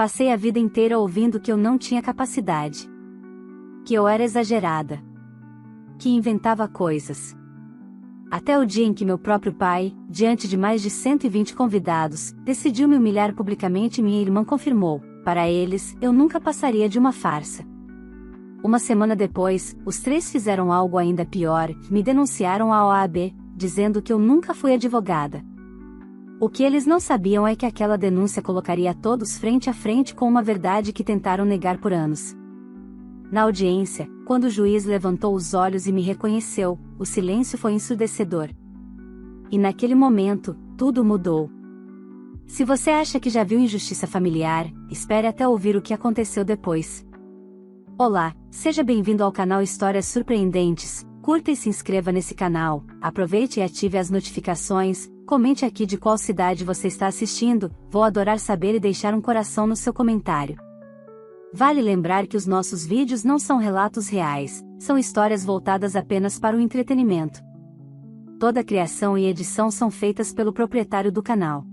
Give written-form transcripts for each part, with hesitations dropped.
Passei a vida inteira ouvindo que eu não tinha capacidade. Que eu era exagerada. Que inventava coisas. Até o dia em que meu próprio pai, diante de mais de 120 convidados, decidiu me humilhar publicamente e minha irmã confirmou: para eles, eu nunca passaria de uma farsa. Uma semana depois, os três fizeram algo ainda pior, me denunciaram à OAB, dizendo que eu nunca fui advogada. O que eles não sabiam é que aquela denúncia colocaria todos frente a frente com uma verdade que tentaram negar por anos. Na audiência, quando o juiz levantou os olhos e me reconheceu, o silêncio foi ensurdecedor. E naquele momento, tudo mudou. Se você acha que já viu injustiça familiar, espere até ouvir o que aconteceu depois. Olá, seja bem-vindo ao canal Histórias Surpreendentes. Curta e se inscreva nesse canal, aproveite e ative as notificações, comente aqui de qual cidade você está assistindo, vou adorar saber e deixar um coração no seu comentário. Vale lembrar que os nossos vídeos não são relatos reais, são histórias voltadas apenas para o entretenimento. Toda a criação e edição são feitas pelo proprietário do canal.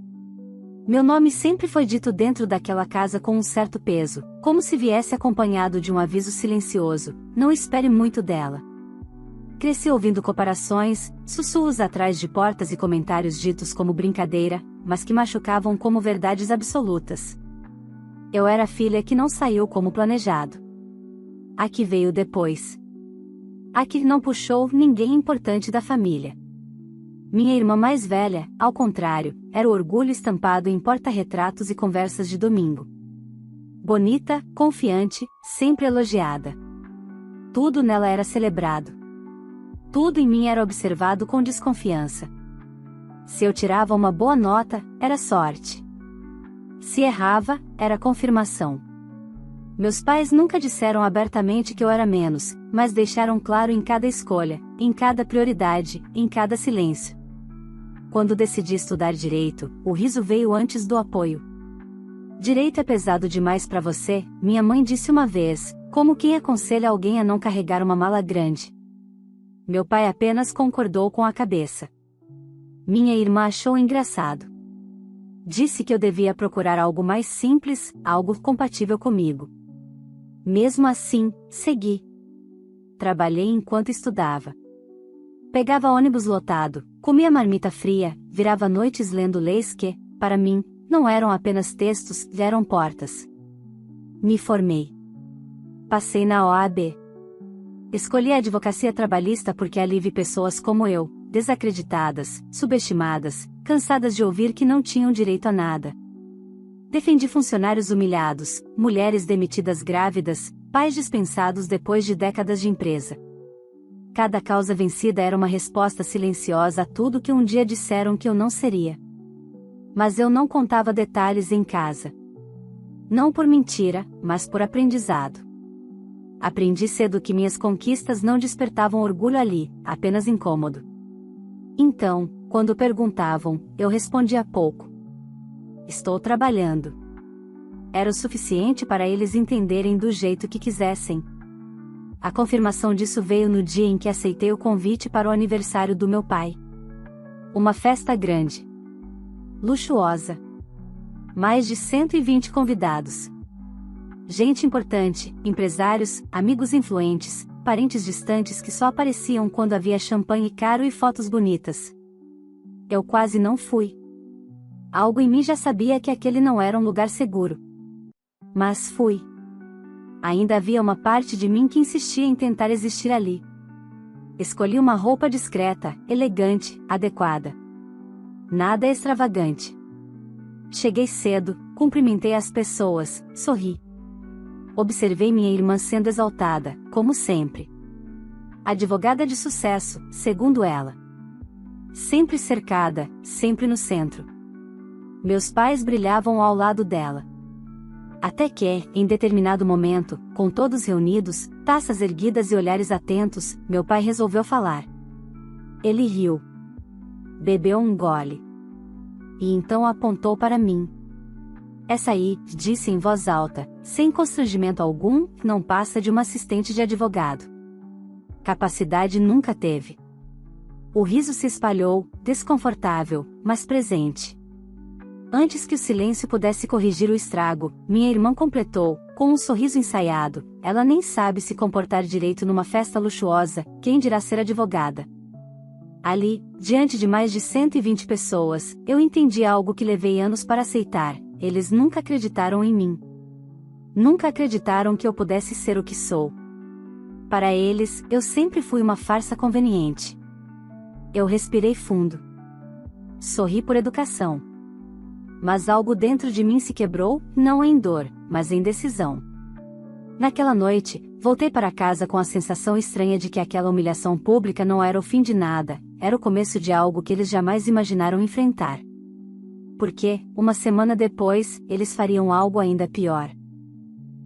Meu nome sempre foi dito dentro daquela casa com um certo peso, como se viesse acompanhado de um aviso silencioso: não espere muito dela. Cresci ouvindo comparações, sussurros atrás de portas e comentários ditos como brincadeira, mas que machucavam como verdades absolutas. Eu era a filha que não saiu como planejado. A que veio depois. A que não puxou ninguém importante da família. Minha irmã mais velha, ao contrário, era o orgulho estampado em porta-retratos e conversas de domingo. Bonita, confiante, sempre elogiada. Tudo nela era celebrado. Tudo em mim era observado com desconfiança. Se eu tirava uma boa nota, era sorte. Se errava, era confirmação. Meus pais nunca disseram abertamente que eu era menos, mas deixaram claro em cada escolha, em cada prioridade, em cada silêncio. Quando decidi estudar direito, o riso veio antes do apoio. Direito é pesado demais para você, minha mãe disse uma vez, como quem aconselha alguém a não carregar uma mala grande. Meu pai apenas concordou com a cabeça. Minha irmã achou engraçado. Disse que eu devia procurar algo mais simples, algo compatível comigo. Mesmo assim, segui. Trabalhei enquanto estudava. Pegava ônibus lotado, comia marmita fria, virava noites lendo leis que, para mim, não eram apenas textos, eram portas. Me formei. Passei na OAB. Escolhi a advocacia trabalhista porque ali vi pessoas como eu, desacreditadas, subestimadas, cansadas de ouvir que não tinham direito a nada. Defendi funcionários humilhados, mulheres demitidas grávidas, pais dispensados depois de décadas de empresa. Cada causa vencida era uma resposta silenciosa a tudo que um dia disseram que eu não seria. Mas eu não contava detalhes em casa. Não por mentira, mas por aprendizado. Aprendi cedo que minhas conquistas não despertavam orgulho ali, apenas incômodo. Então, quando perguntavam, eu respondia pouco. Estou trabalhando. Era o suficiente para eles entenderem do jeito que quisessem. A confirmação disso veio no dia em que aceitei o convite para o aniversário do meu pai. Uma festa grande. Luxuosa. Mais de 120 convidados. Gente importante, empresários, amigos influentes, parentes distantes que só apareciam quando havia champanhe caro e fotos bonitas. Eu quase não fui. Algo em mim já sabia que aquele não era um lugar seguro. Mas fui. Ainda havia uma parte de mim que insistia em tentar existir ali. Escolhi uma roupa discreta, elegante, adequada. Nada extravagante. Cheguei cedo, cumprimentei as pessoas, sorri. Observei minha irmã sendo exaltada, como sempre. Advogada de sucesso, segundo ela. Sempre cercada, sempre no centro. Meus pais brilhavam ao lado dela. Até que, em determinado momento, com todos reunidos, taças erguidas e olhares atentos, meu pai resolveu falar. Ele riu. Bebeu um gole. E então apontou para mim. Essa aí, disse em voz alta, sem constrangimento algum, não passa de uma assistente de advogado. Capacidade nunca teve. O riso se espalhou, desconfortável, mas presente. Antes que o silêncio pudesse corrigir o estrago, minha irmã completou, com um sorriso ensaiado: ela nem sabe se comportar direito numa festa luxuosa, quem dirá ser advogada. Ali, diante de mais de 120 pessoas, eu entendi algo que levei anos para aceitar: eles nunca acreditaram em mim. Nunca acreditaram que eu pudesse ser o que sou. Para eles, eu sempre fui uma farsa conveniente. Eu respirei fundo. Sorri por educação. Mas algo dentro de mim se quebrou, não em dor, mas em decisão. Naquela noite, voltei para casa com a sensação estranha de que aquela humilhação pública não era o fim de nada, era o começo de algo que eles jamais imaginaram enfrentar. Porque, uma semana depois, eles fariam algo ainda pior.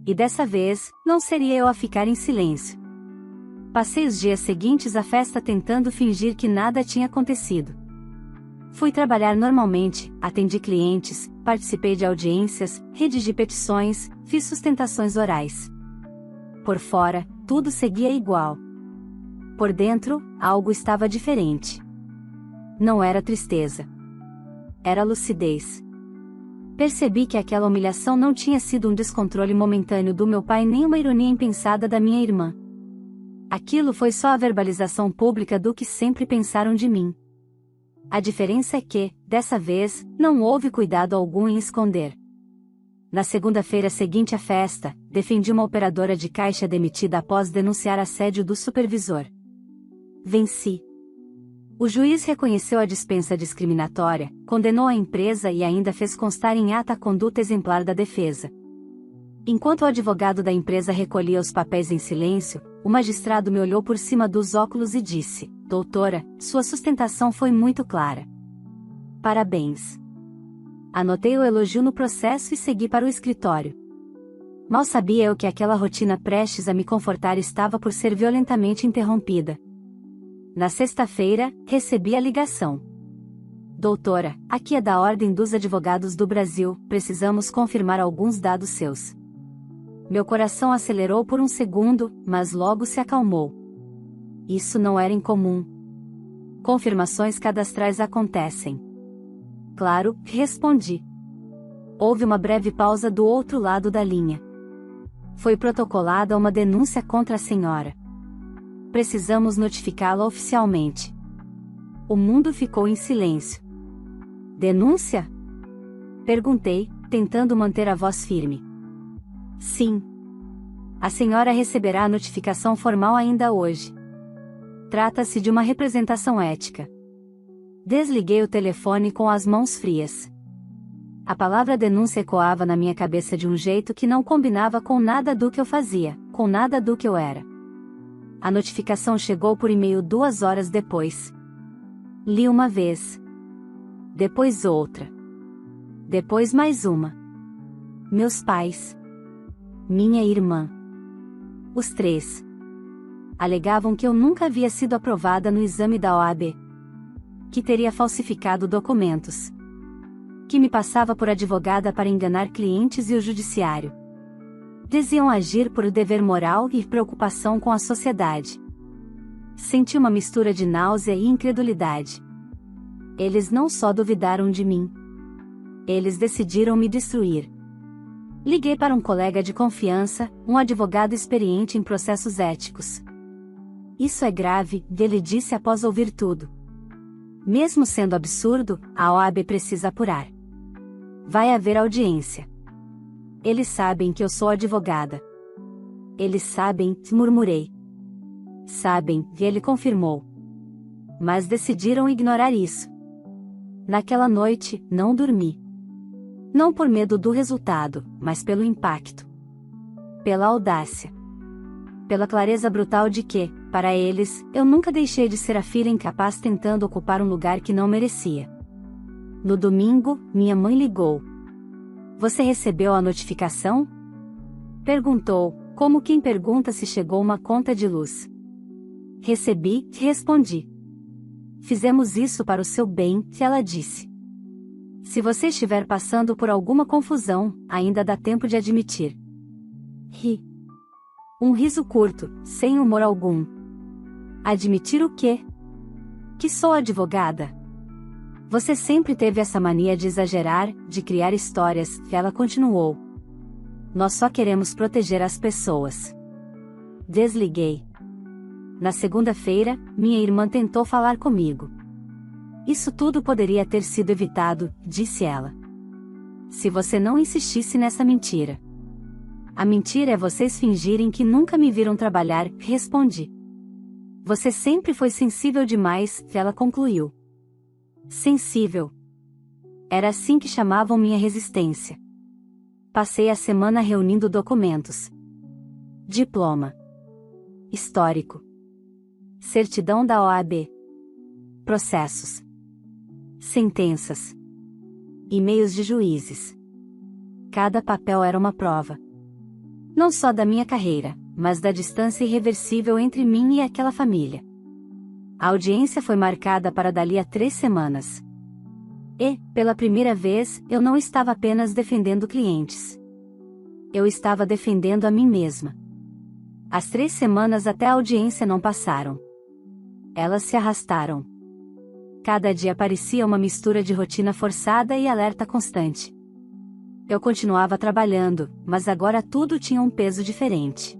E dessa vez, não seria eu a ficar em silêncio. Passei os dias seguintes à festa tentando fingir que nada tinha acontecido. Fui trabalhar normalmente, atendi clientes, participei de audiências, redigi petições, fiz sustentações orais. Por fora, tudo seguia igual. Por dentro, algo estava diferente. Não era tristeza. Era lucidez. Percebi que aquela humilhação não tinha sido um descontrole momentâneo do meu pai nem uma ironia impensada da minha irmã. Aquilo foi só a verbalização pública do que sempre pensaram de mim. A diferença é que, dessa vez, não houve cuidado algum em esconder. Na segunda-feira seguinte à festa, defendi uma operadora de caixa demitida após denunciar assédio do supervisor. Venci. O juiz reconheceu a dispensa discriminatória, condenou a empresa e ainda fez constar em ata a conduta exemplar da defesa. Enquanto o advogado da empresa recolhia os papéis em silêncio, o magistrado me olhou por cima dos óculos e disse: "Doutora, sua sustentação foi muito clara. Parabéns." Anotei o elogio no processo e segui para o escritório. Mal sabia eu que aquela rotina prestes a me confortar estava por ser violentamente interrompida. Na sexta-feira, recebi a ligação. "Doutora, aqui é da Ordem dos Advogados do Brasil, precisamos confirmar alguns dados seus." Meu coração acelerou por um segundo, mas logo se acalmou. Isso não era incomum. Confirmações cadastrais acontecem. "Claro", respondi. Houve uma breve pausa do outro lado da linha. "Foi protocolada uma denúncia contra a senhora. Precisamos notificá-la oficialmente." O mundo ficou em silêncio. "Denúncia?" perguntei, tentando manter a voz firme. "Sim. A senhora receberá a notificação formal ainda hoje. Trata-se de uma representação ética." Desliguei o telefone com as mãos frias. A palavra denúncia ecoava na minha cabeça de um jeito que não combinava com nada do que eu fazia, com nada do que eu era. A notificação chegou por e-mail 2 horas depois. Li uma vez. Depois outra. Depois mais uma. Meus pais. Minha irmã. Os 3. Alegavam que eu nunca havia sido aprovada no exame da OAB. Que teria falsificado documentos. Que me passava por advogada para enganar clientes e o judiciário. Diziam agir por dever moral e preocupação com a sociedade. Senti uma mistura de náusea e incredulidade. Eles não só duvidaram de mim. Eles decidiram me destruir. Liguei para um colega de confiança, um advogado experiente em processos éticos. "Isso é grave", ele disse após ouvir tudo. "Mesmo sendo absurdo, a OAB precisa apurar. Vai haver audiência. Eles sabem que eu sou advogada." "Eles sabem", murmurei. "Sabem", ele confirmou. Mas decidiram ignorar isso. Naquela noite, não dormi. Não por medo do resultado, mas pelo impacto. Pela audácia. Pela clareza brutal de que, para eles, eu nunca deixei de ser a filha incapaz tentando ocupar um lugar que não merecia. No domingo, minha mãe ligou. "Você recebeu a notificação?" perguntou, como quem pergunta se chegou uma conta de luz. "Recebi", respondi. "Fizemos isso para o seu bem", ela disse. "Se você estiver passando por alguma confusão, ainda dá tempo de admitir." Ri. Um riso curto, sem humor algum. "Admitir o quê?" "Que sou advogada." Você sempre teve essa mania de exagerar, de criar histórias, ela continuou. Nós só queremos proteger as pessoas. Desliguei. Na segunda-feira, minha irmã tentou falar comigo. Isso tudo poderia ter sido evitado, disse ela. Se você não insistisse nessa mentira. A mentira é vocês fingirem que nunca me viram trabalhar, respondi. Você sempre foi sensível demais, ela concluiu. Sensível. Era assim que chamavam minha resistência. Passei a semana reunindo documentos. Diploma. Histórico. Certidão da OAB. Processos. Sentenças. E-mails de juízes. Cada papel era uma prova. Não só da minha carreira, mas da distância irreversível entre mim e aquela família. A audiência foi marcada para dali a 3 semanas. E, pela primeira vez, eu não estava apenas defendendo clientes. Eu estava defendendo a mim mesma. As 3 semanas até a audiência não passaram. Elas se arrastaram. Cada dia parecia uma mistura de rotina forçada e alerta constante. Eu continuava trabalhando, mas agora tudo tinha um peso diferente.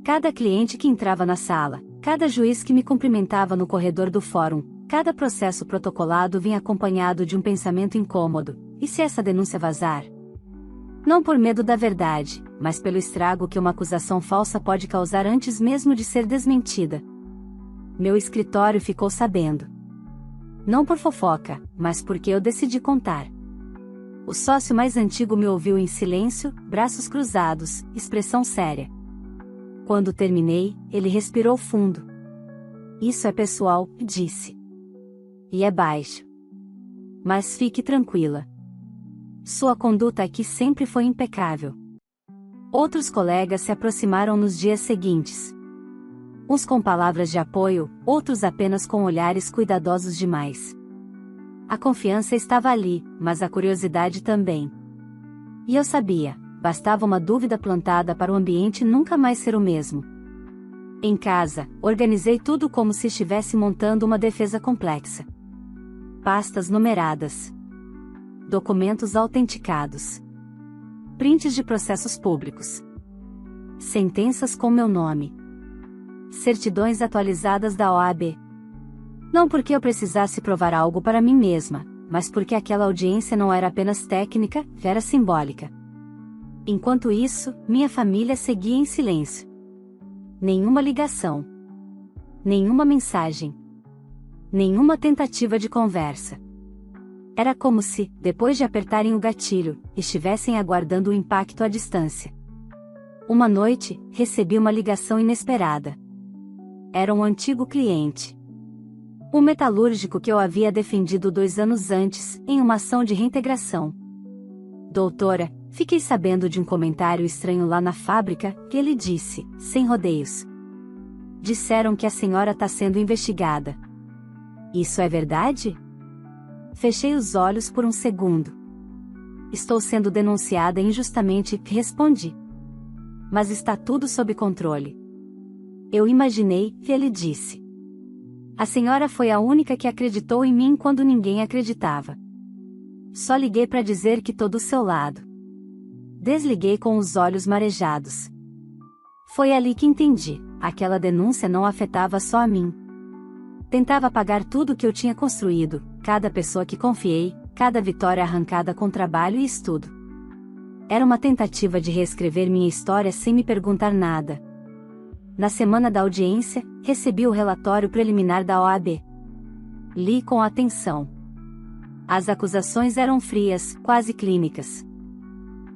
Cada cliente que entrava na sala, cada juiz que me cumprimentava no corredor do fórum, cada processo protocolado vinha acompanhado de um pensamento incômodo: e se essa denúncia vazar? Não por medo da verdade, mas pelo estrago que uma acusação falsa pode causar antes mesmo de ser desmentida. Meu escritório ficou sabendo. Não por fofoca, mas porque eu decidi contar. O sócio mais antigo me ouviu em silêncio, braços cruzados, expressão séria. Quando terminei, ele respirou fundo. Isso é pessoal, disse. E é baixo. Mas fique tranquila. Sua conduta aqui sempre foi impecável. Outros colegas se aproximaram nos dias seguintes. Uns com palavras de apoio, outros apenas com olhares cuidadosos demais. A confiança estava ali, mas a curiosidade também. E eu sabia, bastava uma dúvida plantada para o ambiente nunca mais ser o mesmo. Em casa, organizei tudo como se estivesse montando uma defesa complexa. Pastas numeradas. Documentos autenticados. Prints de processos públicos. Sentenças com meu nome. Certidões atualizadas da OAB. Não porque eu precisasse provar algo para mim mesma, mas porque aquela audiência não era apenas técnica, era simbólica. Enquanto isso, minha família seguia em silêncio. Nenhuma ligação. Nenhuma mensagem. Nenhuma tentativa de conversa. Era como se, depois de apertarem o gatilho, estivessem aguardando o impacto à distância. Uma noite, recebi uma ligação inesperada. Era um antigo cliente. O metalúrgico que eu havia defendido 2 anos antes, em uma ação de reintegração. Doutora, fiquei sabendo de um comentário estranho lá na fábrica, que ele disse, sem rodeios. Disseram que a senhora está sendo investigada. Isso é verdade? Fechei os olhos por um segundo. Estou sendo denunciada injustamente, respondi. Mas está tudo sob controle. Eu imaginei, que ele disse. A senhora foi a única que acreditou em mim quando ninguém acreditava. Só liguei para dizer que tô do seu lado. Desliguei com os olhos marejados. Foi ali que entendi, aquela denúncia não afetava só a mim. Tentava apagar tudo que eu tinha construído, cada pessoa que confiei, cada vitória arrancada com trabalho e estudo. Era uma tentativa de reescrever minha história sem me perguntar nada. Na semana da audiência, recebi o relatório preliminar da OAB. Li com atenção. As acusações eram frias, quase clínicas.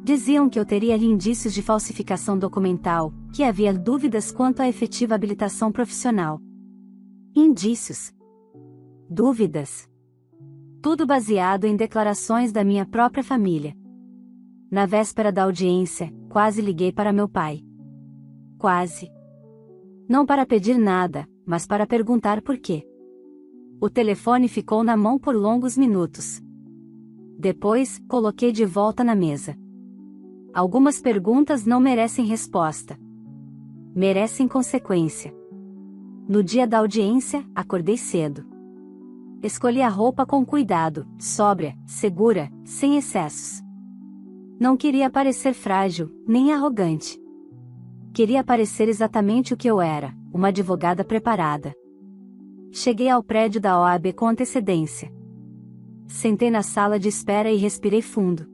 Diziam que eu teria ali indícios de falsificação documental, que havia dúvidas quanto à efetiva habilitação profissional. Indícios. Dúvidas. Tudo baseado em declarações da minha própria família. Na véspera da audiência, quase liguei para meu pai. Quase. Não para pedir nada, mas para perguntar por quê. O telefone ficou na mão por longos minutos. Depois, coloquei de volta na mesa. Algumas perguntas não merecem resposta. Merecem consequência. No dia da audiência, acordei cedo. Escolhi a roupa com cuidado, sóbria, segura, sem excessos. Não queria parecer frágil, nem arrogante. Queria parecer exatamente o que eu era, uma advogada preparada. Cheguei ao prédio da OAB com antecedência. Sentei na sala de espera e respirei fundo.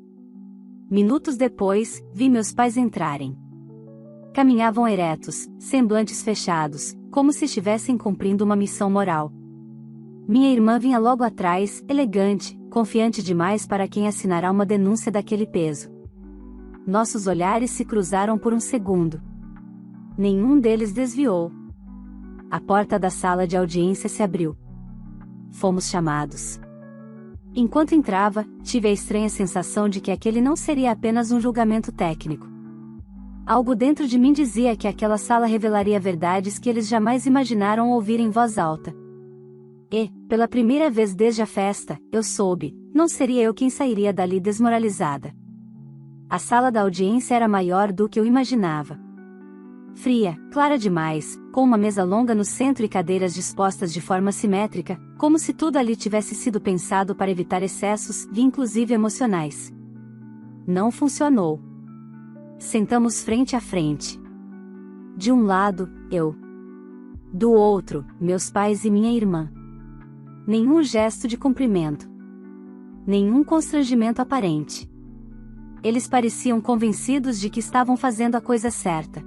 Minutos depois, vi meus pais entrarem. Caminhavam eretos, semblantes fechados, como se estivessem cumprindo uma missão moral. Minha irmã vinha logo atrás, elegante, confiante demais para quem assinará uma denúncia daquele peso. Nossos olhares se cruzaram por um segundo. Nenhum deles desviou. A porta da sala de audiência se abriu. Fomos chamados. Enquanto entrava, tive a estranha sensação de que aquele não seria apenas um julgamento técnico. Algo dentro de mim dizia que aquela sala revelaria verdades que eles jamais imaginaram ouvir em voz alta. E, pela primeira vez desde a festa, eu soube, não seria eu quem sairia dali desmoralizada. A sala da audiência era maior do que eu imaginava. Fria, clara demais, com uma mesa longa no centro e cadeiras dispostas de forma simétrica, como se tudo ali tivesse sido pensado para evitar excessos, inclusive emocionais. Não funcionou. Sentamos frente a frente. De um lado, eu. Do outro, meus pais e minha irmã. Nenhum gesto de cumprimento. Nenhum constrangimento aparente. Eles pareciam convencidos de que estavam fazendo a coisa certa.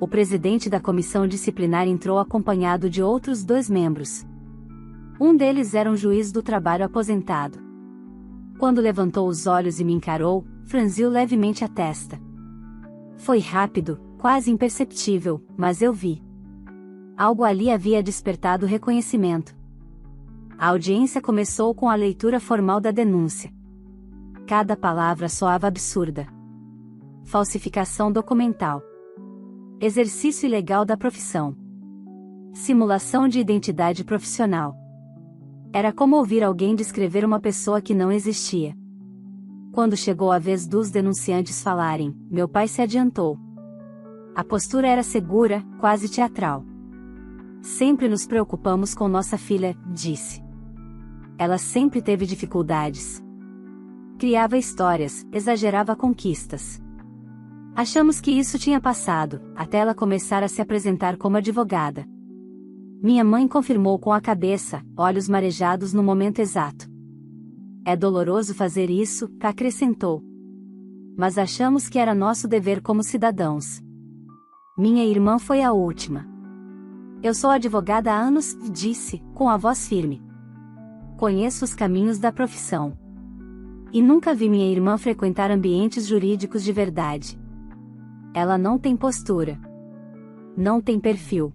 O presidente da comissão disciplinar entrou acompanhado de outros 2 membros. Um deles era um juiz do trabalho aposentado. Quando levantou os olhos e me encarou, franziu levemente a testa. Foi rápido, quase imperceptível, mas eu vi. Algo ali havia despertado reconhecimento. A audiência começou com a leitura formal da denúncia. Cada palavra soava absurda. Falsificação documental. Exercício ilegal da profissão. Simulação de identidade profissional. Era como ouvir alguém descrever uma pessoa que não existia. Quando chegou a vez dos denunciantes falarem, meu pai se adiantou. A postura era segura, quase teatral. Sempre nos preocupamos com nossa filha, disse. Ela sempre teve dificuldades. Criava histórias, exagerava conquistas. Achamos que isso tinha passado, até ela começar a se apresentar como advogada. Minha mãe confirmou com a cabeça, olhos marejados no momento exato. É doloroso fazer isso, acrescentou. Mas achamos que era nosso dever como cidadãos. Minha irmã foi a última. Eu sou advogada há anos, disse, com a voz firme. Conheço os caminhos da profissão. E nunca vi minha irmã frequentar ambientes jurídicos de verdade. Ela não tem postura. Não tem perfil.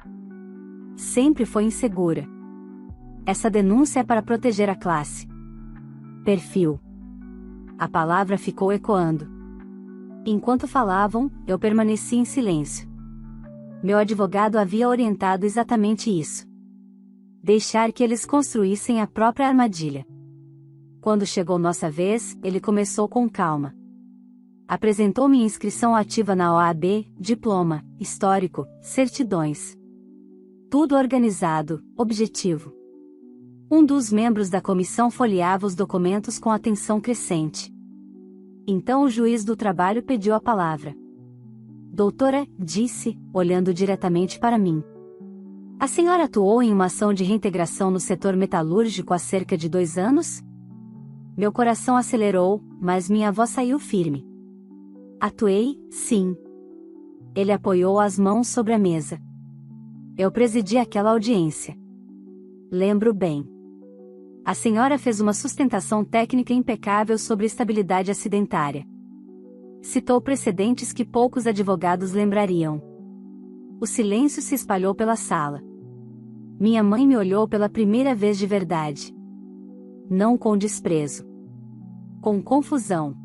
Sempre foi insegura. Essa denúncia é para proteger a classe. Perfil. A palavra ficou ecoando. Enquanto falavam, eu permaneci em silêncio. Meu advogado havia orientado exatamente isso. Deixar que eles construíssem a própria armadilha. Quando chegou nossa vez, ele começou com calma. Apresentou minha inscrição ativa na OAB, diploma, histórico, certidões. Tudo organizado, objetivo. Um dos membros da comissão folheava os documentos com atenção crescente. Então o juiz do trabalho pediu a palavra. Doutora, disse, olhando diretamente para mim. A senhora atuou em uma ação de reintegração no setor metalúrgico há cerca de 2 anos? Meu coração acelerou, mas minha voz saiu firme. Atuei, sim. Ele apoiou as mãos sobre a mesa. Eu presidi aquela audiência. Lembro bem. A senhora fez uma sustentação técnica impecável sobre estabilidade acidentária. Citou precedentes que poucos advogados lembrariam. O silêncio se espalhou pela sala. Minha mãe me olhou pela primeira vez de verdade. Não com desprezo. Com confusão.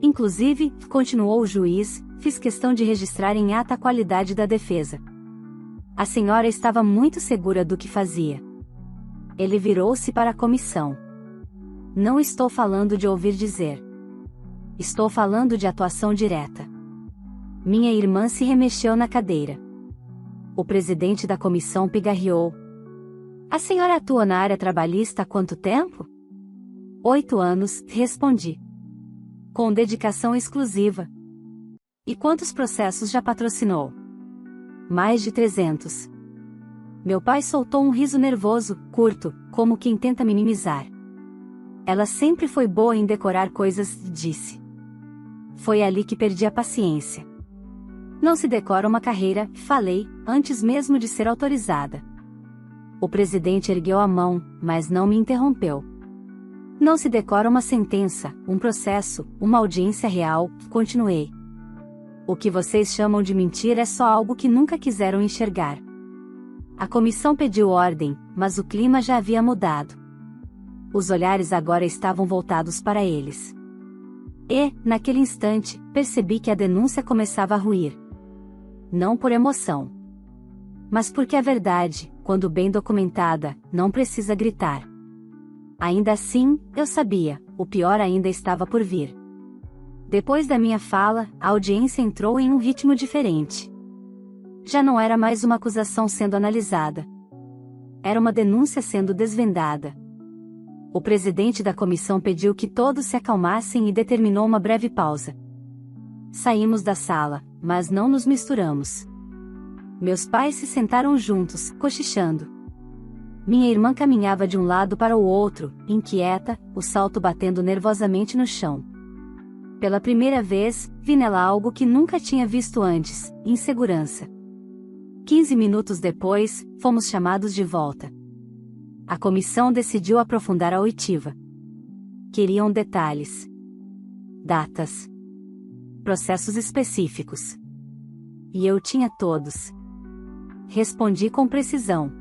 Inclusive, continuou o juiz, fiz questão de registrar em ata a qualidade da defesa. A senhora estava muito segura do que fazia. Ele virou-se para a comissão. Não estou falando de ouvir dizer. Estou falando de atuação direta. Minha irmã se remexeu na cadeira. O presidente da comissão pigarreou. A senhora atua na área trabalhista há quanto tempo? 8 anos, respondi. Com dedicação exclusiva. E quantos processos já patrocinou? Mais de 300. Meu pai soltou um riso nervoso, curto, como quem tenta minimizar. Ela sempre foi boa em decorar coisas, disse. Foi ali que perdi a paciência. Não se decora uma carreira, falei, antes mesmo de ser autorizada. O presidente ergueu a mão, mas não me interrompeu. Não se decora uma sentença, um processo, uma audiência real, continuei. O que vocês chamam de mentira é só algo que nunca quiseram enxergar. A comissão pediu ordem, mas o clima já havia mudado. Os olhares agora estavam voltados para eles. E, naquele instante, percebi que a denúncia começava a ruir. Não por emoção. Mas porque a verdade, quando bem documentada, não precisa gritar. Ainda assim, eu sabia, o pior ainda estava por vir. Depois da minha fala, a audiência entrou em um ritmo diferente. Já não era mais uma acusação sendo analisada. Era uma denúncia sendo desvendada. O presidente da comissão pediu que todos se acalmassem e determinou uma breve pausa. Saímos da sala, mas não nos misturamos. Meus pais se sentaram juntos, cochichando. Minha irmã caminhava de um lado para o outro, inquieta, o salto batendo nervosamente no chão. Pela primeira vez, vi nela algo que nunca tinha visto antes, insegurança. 15 minutos depois, fomos chamados de volta. A comissão decidiu aprofundar a oitiva. Queriam detalhes. Datas. Processos específicos. E eu tinha todos. Respondi com precisão.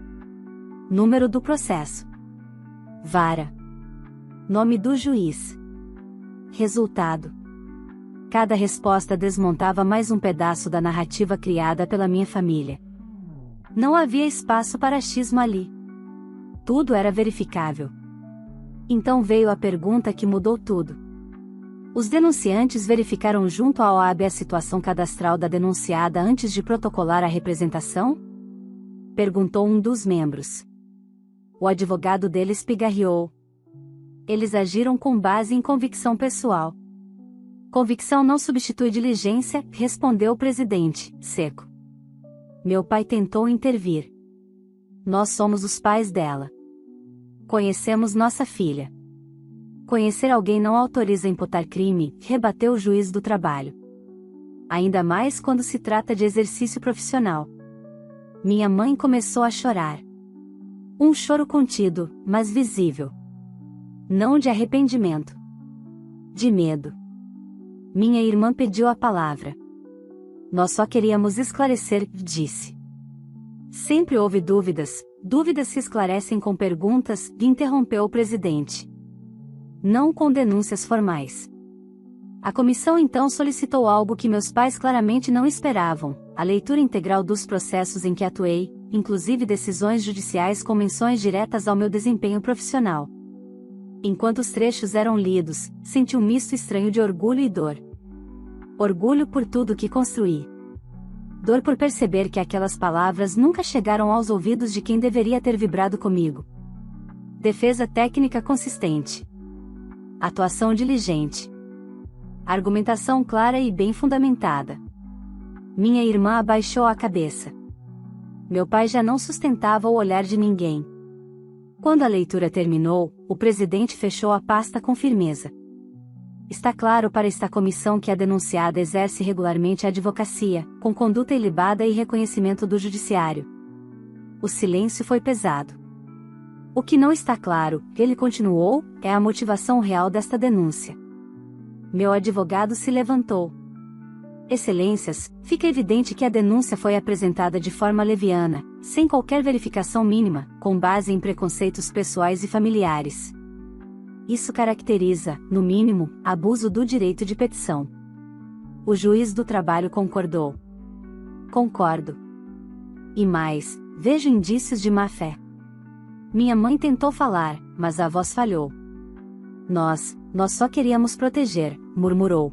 Número do processo. Vara. Nome do juiz. Resultado. Cada resposta desmontava mais um pedaço da narrativa criada pela minha família. Não havia espaço para achismo ali. Tudo era verificável. Então veio a pergunta que mudou tudo. Os denunciantes verificaram junto à OAB a situação cadastral da denunciada antes de protocolar a representação? Perguntou um dos membros. O advogado deles pigarreou. Eles agiram com base em convicção pessoal. Convicção não substitui diligência, respondeu o presidente, seco. Meu pai tentou intervir. Nós somos os pais dela. Conhecemos nossa filha. Conhecer alguém não autoriza a imputar crime, rebateu o juiz do trabalho. Ainda mais quando se trata de exercício profissional. Minha mãe começou a chorar. Um choro contido, mas visível. Não de arrependimento. De medo. Minha irmã pediu a palavra. Nós só queríamos esclarecer, disse. Sempre houve dúvidas, dúvidas se esclarecem com perguntas, interrompeu o presidente. Não com denúncias formais. A comissão então solicitou algo que meus pais claramente não esperavam, a leitura integral dos processos em que atuei, inclusive decisões judiciais com menções diretas ao meu desempenho profissional. Enquanto os trechos eram lidos, senti um misto estranho de orgulho e dor. Orgulho por tudo que construí. Dor por perceber que aquelas palavras nunca chegaram aos ouvidos de quem deveria ter vibrado comigo. Defesa técnica consistente. Atuação diligente. Argumentação clara e bem fundamentada. Minha irmã abaixou a cabeça. Meu pai já não sustentava o olhar de ninguém. Quando a leitura terminou, o presidente fechou a pasta com firmeza. Está claro para esta comissão que a denunciada exerce regularmente a advocacia, com conduta ilibada e reconhecimento do judiciário. O silêncio foi pesado. O que não está claro, ele continuou, é a motivação real desta denúncia. Meu advogado se levantou. Excelências, fica evidente que a denúncia foi apresentada de forma leviana, sem qualquer verificação mínima, com base em preconceitos pessoais e familiares. Isso caracteriza, no mínimo, abuso do direito de petição. O juiz do trabalho concordou. Concordo. E mais, vejo indícios de má-fé. Minha mãe tentou falar, mas a voz falhou. Nós só queríamos proteger, murmurou.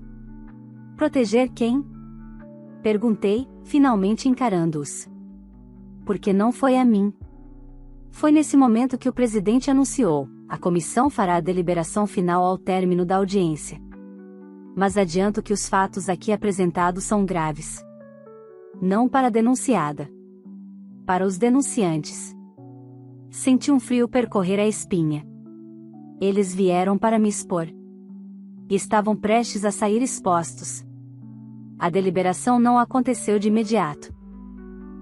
Proteger quem? Perguntei, finalmente encarando-os. Porque não foi a mim. Foi nesse momento que o presidente anunciou: a comissão fará a deliberação final ao término da audiência. Mas adianto que os fatos aqui apresentados são graves. Não para a denunciada. Para os denunciantes. Senti um frio percorrer a espinha. Eles vieram para me expor. E estavam prestes a sair expostos. A deliberação não aconteceu de imediato.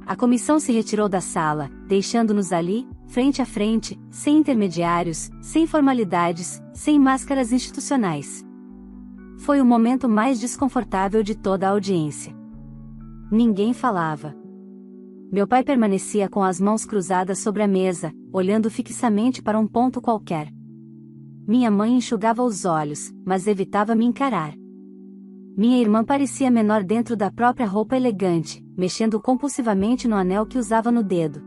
A comissão se retirou da sala, deixando-nos ali, frente a frente, sem intermediários, sem formalidades, sem máscaras institucionais. Foi o momento mais desconfortável de toda a audiência. Ninguém falava. Meu pai permanecia com as mãos cruzadas sobre a mesa, olhando fixamente para um ponto qualquer. Minha mãe enxugava os olhos, mas evitava me encarar. Minha irmã parecia menor dentro da própria roupa elegante, mexendo compulsivamente no anel que usava no dedo.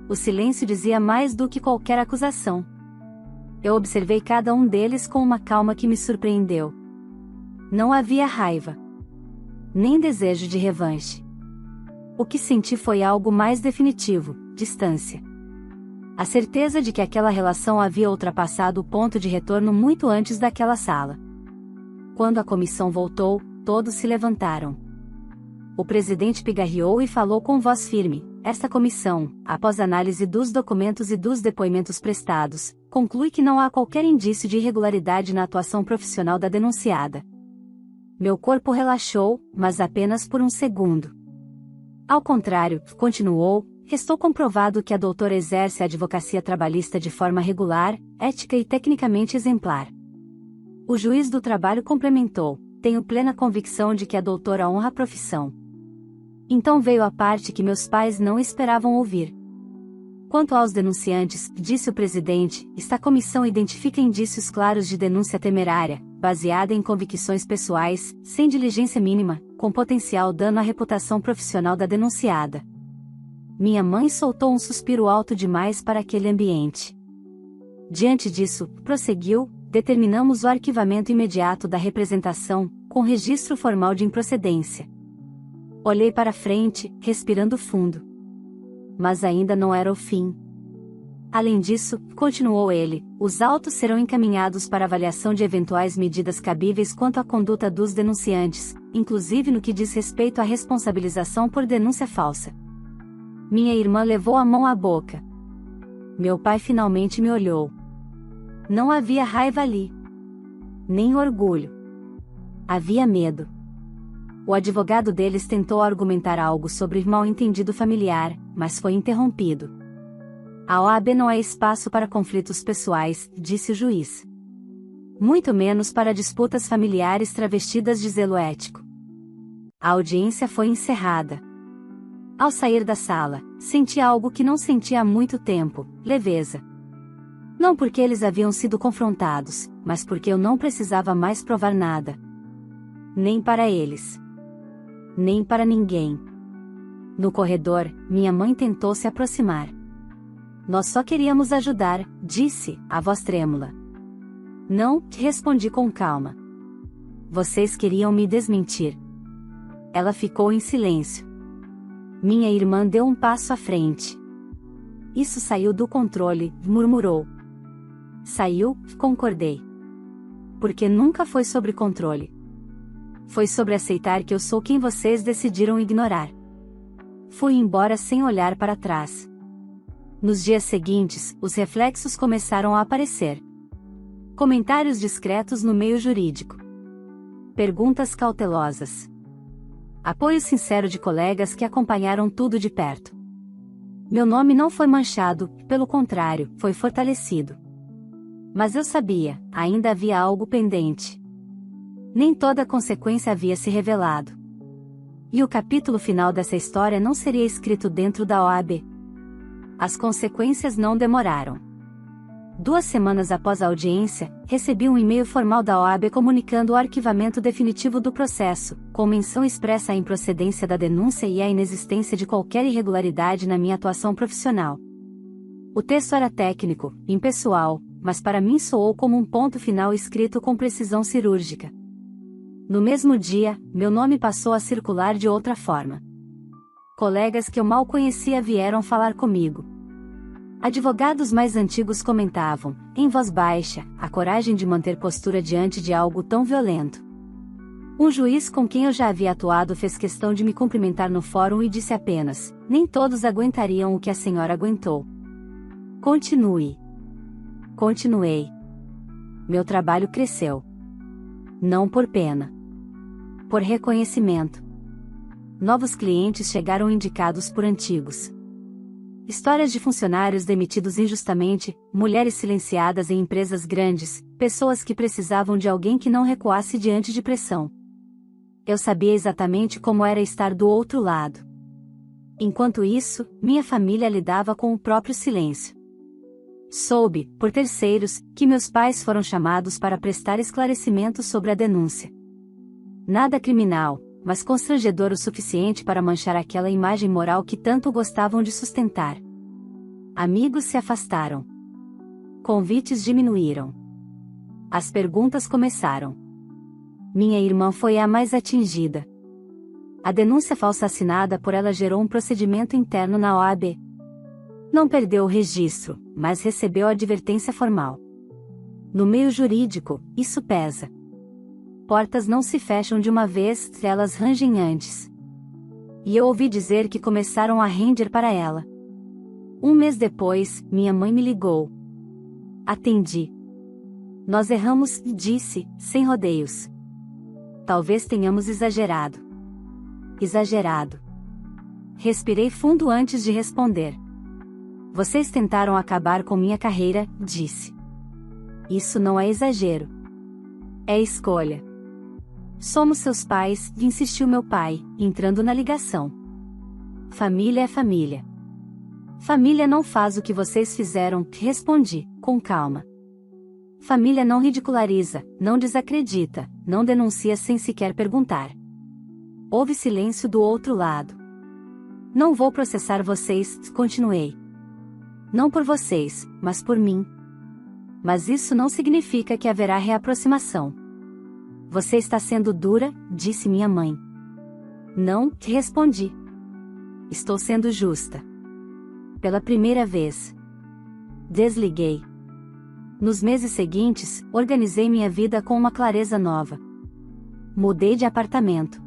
O silêncio dizia mais do que qualquer acusação. Eu observei cada um deles com uma calma que me surpreendeu. Não havia raiva. Nem desejo de revanche. O que senti foi algo mais definitivo: distância. A certeza de que aquela relação havia ultrapassado o ponto de retorno muito antes daquela sala. Quando a comissão voltou, todos se levantaram. O presidente pigarreou e falou com voz firme: esta comissão, após análise dos documentos e dos depoimentos prestados, conclui que não há qualquer indício de irregularidade na atuação profissional da denunciada. Meu corpo relaxou, mas apenas por um segundo. Ao contrário, continuou, restou comprovado que a doutora exerce a advocacia trabalhista de forma regular, ética e tecnicamente exemplar. O juiz do trabalho complementou: tenho plena convicção de que a doutora honra a profissão. Então veio a parte que meus pais não esperavam ouvir. Quanto aos denunciantes, disse o presidente, esta comissão identifica indícios claros de denúncia temerária, baseada em convicções pessoais, sem diligência mínima, com potencial dano à reputação profissional da denunciada. Minha mãe soltou um suspiro alto demais para aquele ambiente. Diante disso, prosseguiu, determinamos o arquivamento imediato da representação, com registro formal de improcedência. Olhei para frente, respirando fundo. Mas ainda não era o fim. Além disso, continuou ele, os autos serão encaminhados para avaliação de eventuais medidas cabíveis quanto à conduta dos denunciantes, inclusive no que diz respeito à responsabilização por denúncia falsa. Minha irmã levou a mão à boca. Meu pai finalmente me olhou. Não havia raiva ali. Nem orgulho. Havia medo. O advogado deles tentou argumentar algo sobre mal-entendido familiar, mas foi interrompido. A OAB não é espaço para conflitos pessoais, disse o juiz. Muito menos para disputas familiares travestidas de zelo ético. A audiência foi encerrada. Ao sair da sala, senti algo que não sentia há muito tempo: leveza. Não porque eles haviam sido confrontados, mas porque eu não precisava mais provar nada. Nem para eles. Nem para ninguém. No corredor, minha mãe tentou se aproximar. Nós só queríamos ajudar, disse, a voz trêmula. Não, respondi com calma. Vocês queriam me desmentir. Ela ficou em silêncio. Minha irmã deu um passo à frente. Isso saiu do controle, murmurou. Saiu, concordei. Porque nunca foi sobre controle. Foi sobre aceitar que eu sou quem vocês decidiram ignorar. Fui embora sem olhar para trás. Nos dias seguintes, os reflexos começaram a aparecer. Comentários discretos no meio jurídico. Perguntas cautelosas. Apoio sincero de colegas que acompanharam tudo de perto. Meu nome não foi manchado, pelo contrário, foi fortalecido. Mas eu sabia, ainda havia algo pendente. Nem toda a consequência havia se revelado. E o capítulo final dessa história não seria escrito dentro da OAB. As consequências não demoraram. 2 semanas após a audiência, recebi um e-mail formal da OAB comunicando o arquivamento definitivo do processo, com menção expressa à improcedência da denúncia e à inexistência de qualquer irregularidade na minha atuação profissional. O texto era técnico, impessoal, mas para mim soou como um ponto final escrito com precisão cirúrgica. No mesmo dia, meu nome passou a circular de outra forma. Colegas que eu mal conhecia vieram falar comigo. Advogados mais antigos comentavam, em voz baixa, a coragem de manter postura diante de algo tão violento. Um juiz com quem eu já havia atuado fez questão de me cumprimentar no fórum e disse apenas: nem todos aguentariam o que a senhora aguentou. Continue. Continuei. Meu trabalho cresceu. Não por pena. Por reconhecimento. Novos clientes chegaram indicados por antigos. Histórias de funcionários demitidos injustamente, mulheres silenciadas em empresas grandes, pessoas que precisavam de alguém que não recuasse diante de pressão. Eu sabia exatamente como era estar do outro lado. Enquanto isso, minha família lidava com o próprio silêncio. Soube, por terceiros, que meus pais foram chamados para prestar esclarecimentos sobre a denúncia. Nada criminal, mas constrangedor o suficiente para manchar aquela imagem moral que tanto gostavam de sustentar. Amigos se afastaram. Convites diminuíram. As perguntas começaram. Minha irmã foi a mais atingida. A denúncia falsa assinada por ela gerou um procedimento interno na OAB. Não perdeu o registro, mas recebeu a advertência formal. No meio jurídico, isso pesa. Portas não se fecham de uma vez, elas rangem antes. E eu ouvi dizer que começaram a render para ela. Um mês depois, minha mãe me ligou. Atendi. Nós erramos, disse, sem rodeios. Talvez tenhamos exagerado. Exagerado. Respirei fundo antes de responder. Vocês tentaram acabar com minha carreira, disse. Isso não é exagero. É escolha. Somos seus pais, insistiu meu pai, entrando na ligação. Família é família. Família não faz o que vocês fizeram, respondi, com calma. Família não ridiculariza, não desacredita, não denuncia sem sequer perguntar. Houve silêncio do outro lado. Não vou processar vocês, continuei. Não por vocês, mas por mim. Mas isso não significa que haverá reaproximação. Você está sendo dura, disse minha mãe. Não, respondi. Estou sendo justa. Pela primeira vez. Desliguei. Nos meses seguintes, organizei minha vida com uma clareza nova. Mudei de apartamento.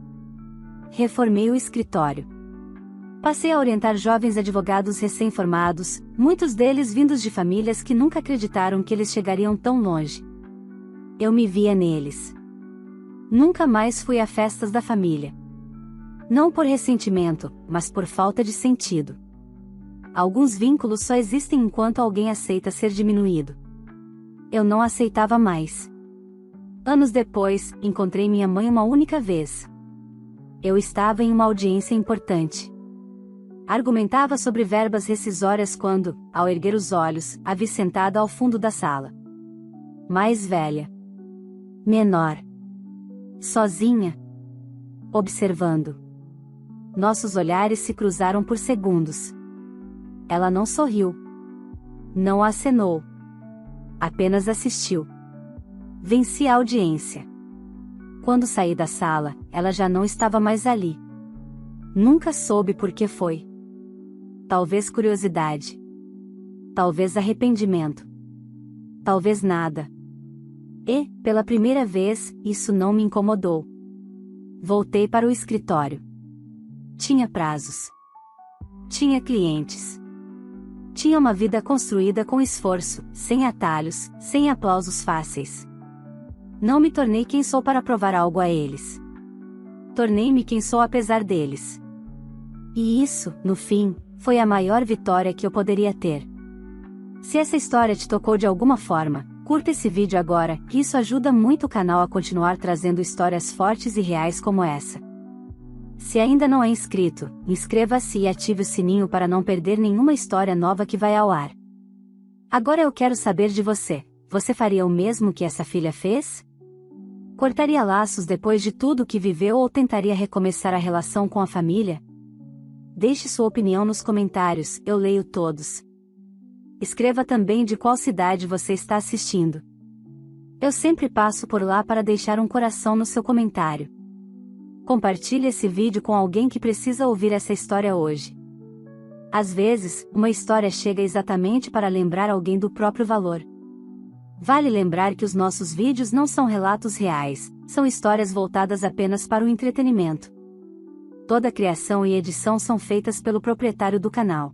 Reformei o escritório. Passei a orientar jovens advogados recém-formados, muitos deles vindos de famílias que nunca acreditaram que eles chegariam tão longe. Eu me via neles. Nunca mais fui a festas da família. Não por ressentimento, mas por falta de sentido. Alguns vínculos só existem enquanto alguém aceita ser diminuído. Eu não aceitava mais. Anos depois, encontrei minha mãe uma única vez. Eu estava em uma audiência importante. Argumentava sobre verbas rescisórias quando, ao erguer os olhos, a vi sentada ao fundo da sala. Mais velha. Menor. Sozinha. Observando. Nossos olhares se cruzaram por segundos. Ela não sorriu. Não acenou. Apenas assistiu. Venci a audiência. Quando saí da sala, ela já não estava mais ali. Nunca soube por que foi. Talvez curiosidade. Talvez arrependimento. Talvez nada. E, pela primeira vez, isso não me incomodou. Voltei para o escritório. Tinha prazos. Tinha clientes. Tinha uma vida construída com esforço, sem atalhos, sem aplausos fáceis. Não me tornei quem sou para provar algo a eles. Tornei-me quem sou apesar deles. E isso, no fim, foi a maior vitória que eu poderia ter. Se essa história te tocou de alguma forma, curta esse vídeo agora, que isso ajuda muito o canal a continuar trazendo histórias fortes e reais como essa. Se ainda não é inscrito, inscreva-se e ative o sininho para não perder nenhuma história nova que vai ao ar. Agora eu quero saber de você. Você faria o mesmo que essa filha fez? Cortaria laços depois de tudo o que viveu ou tentaria recomeçar a relação com a família? Deixe sua opinião nos comentários, eu leio todos. Escreva também de qual cidade você está assistindo. Eu sempre passo por lá para deixar um coração no seu comentário. Compartilhe esse vídeo com alguém que precisa ouvir essa história hoje. Às vezes, uma história chega exatamente para lembrar alguém do próprio valor. Vale lembrar que os nossos vídeos não são relatos reais, são histórias voltadas apenas para o entretenimento. Toda a criação e edição são feitas pelo proprietário do canal.